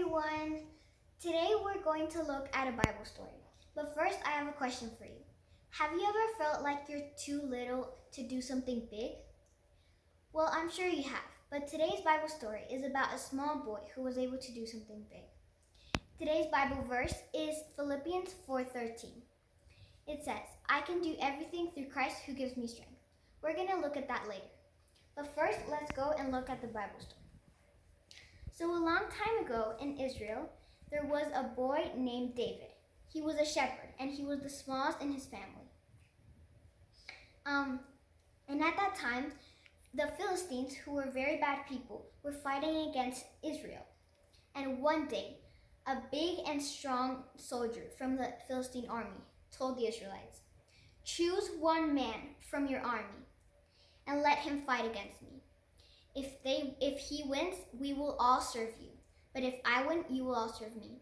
everyone! Today we're going to look at a Bible story. But first, I have a question for you. Have you ever felt like you're too little to do something big? Well, I'm sure you have. But today's Bible story is about a small boy who was able to do something big. Today's Bible verse is Philippians 4:13. It says, "I can do everything through Christ who gives me strength." We're going to look at that later. But first, let's go and look at the Bible story. So a long time ago in Israel, there was a boy named David. He was a shepherd, and he was the smallest in his family. And at that time, the Philistines, who were very bad people, were fighting against Israel. And one day, a big and strong soldier from the Philistine army told the Israelites, "Choose one man from your army and let him fight against me. If he wins, we will all serve you. But if I win, you will all serve me."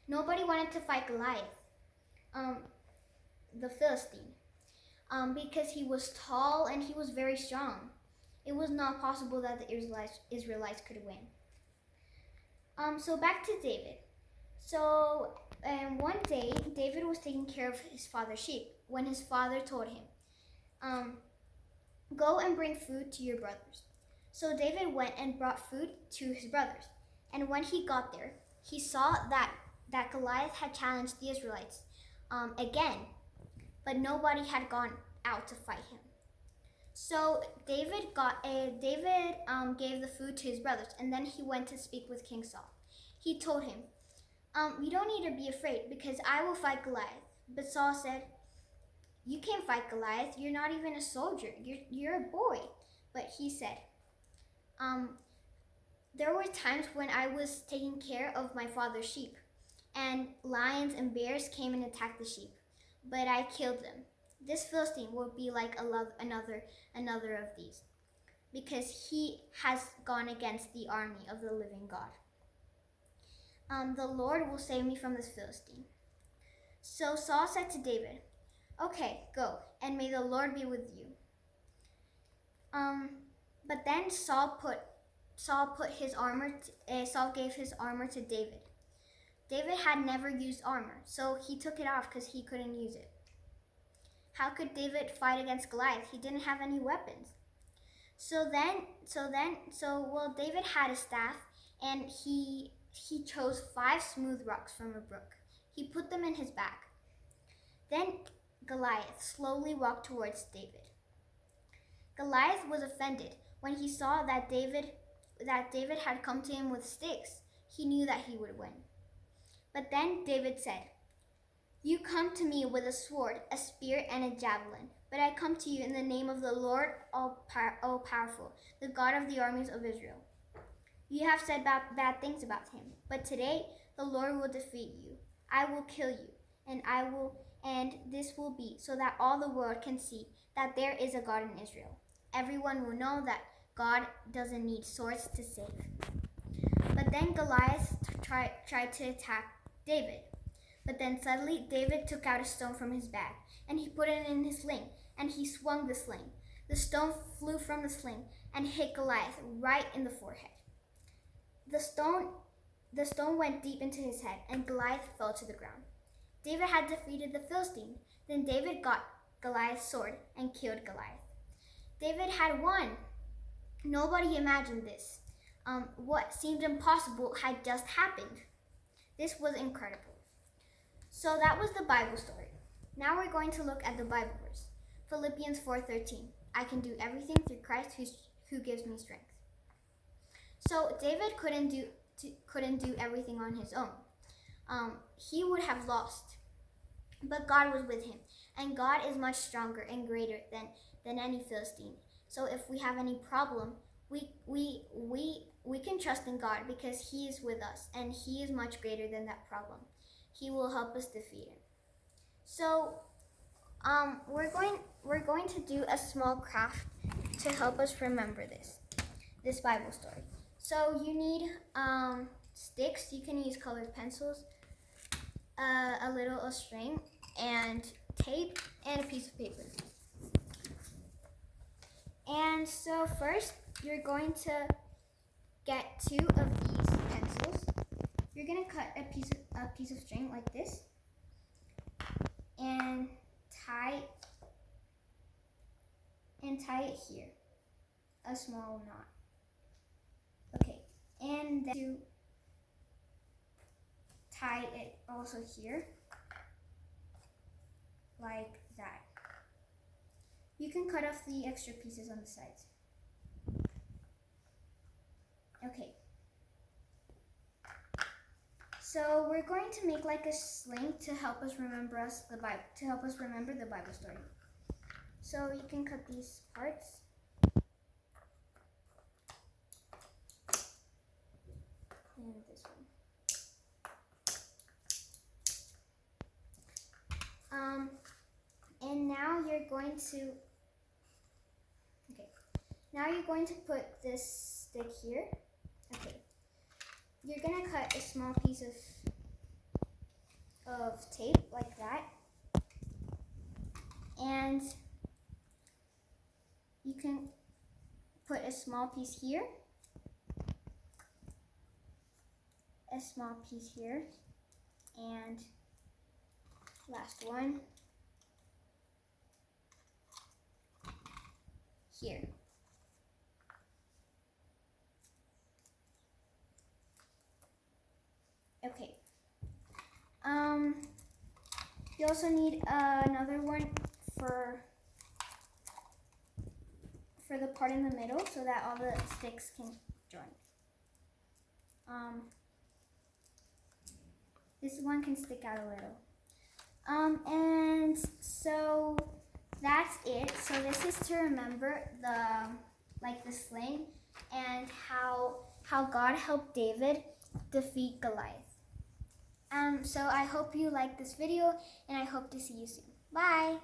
Nobody wanted to fight Goliath, the Philistine, because he was tall and he was very strong. It was not possible that the Israelites could win. So back to David. So one day, David was taking care of his father's sheep when his father told him, "Go and bring food to your brothers." So David went and brought food to his brothers. And when he got there, he saw that Goliath had challenged the Israelites again, but nobody had gone out to fight him. So David gave the food to his brothers, and then he went to speak with King Saul. He told him, "You don't need to be afraid because I will fight Goliath." But Saul said, "You can't fight Goliath. You're not even a soldier. You're a boy." But he said, "There were times when I was taking care of my father's sheep, and lions and bears came and attacked the sheep, but I killed them. This Philistine will be like another of these, because he has gone against the army of the living God. The Lord will save me from this Philistine." So Saul said to David, "Okay, go, and may the Lord be with you." But then Saul gave his armor to David. David had never used armor, so he took it off because he couldn't use it. How could David fight against Goliath? He didn't have any weapons. So David had a staff, and he chose 5 smooth rocks from a brook. He put them in his bag. Then Goliath slowly walked towards David. Goliath was offended when he saw that David had come to him with sticks. He knew that he would win. But then David said, "You come to me with a sword, a spear, and a javelin, but I come to you in the name of the Lord all-powerful, the God of the armies of Israel. You have said bad things about him, but today the Lord will defeat you. I will kill you, and this will be so that all the world can see that there is a God in Israel. Everyone will know that God doesn't need swords to save." But then Goliath tried to attack David. But then suddenly David took out a stone from his bag, and he put it in his sling, and he swung the sling. The stone flew from the sling and hit Goliath right in the forehead. The stone went deep into his head, and Goliath fell to the ground. David had defeated the Philistine. Then David got Goliath's sword and killed Goliath. David had won. Nobody imagined this. What seemed impossible had just happened. This was incredible. So that was the Bible story. Now we're going to look at the Bible verse, Philippians 4:13. "I can do everything through Christ who gives me strength." So David couldn't do everything on his own. He would have lost. But God was with him, and God is much stronger and greater than any Philistine. So if we have any problem, we can trust in God because he is with us, and he is much greater than that problem. He will help us defeat him. So we're going to do a small craft to help us remember this Bible story. So you need sticks. You can use colored pencils, a string, and tape, and a piece of paper. And so first, you're going to get 2 of these pencils, cut a piece of string like this and tie it here, a small knot. Okay, and then to tie it also here, like that. You can cut off the extra pieces on the sides. Okay. So we're going to make like a sling to help us remember the Bible story. So you can cut these parts. And this one. And now you're going to put this stick here. Okay. You're gonna cut a small piece of tape like that. And you can put a small piece here, a small piece here, and last one here. Okay. You also need another one for the part in the middle so that all the sticks can join. This one can stick out a little. And so that's it. So this is to remember the sling and how God helped David defeat Goliath. So I hope you like this video, and I hope to see you soon. Bye!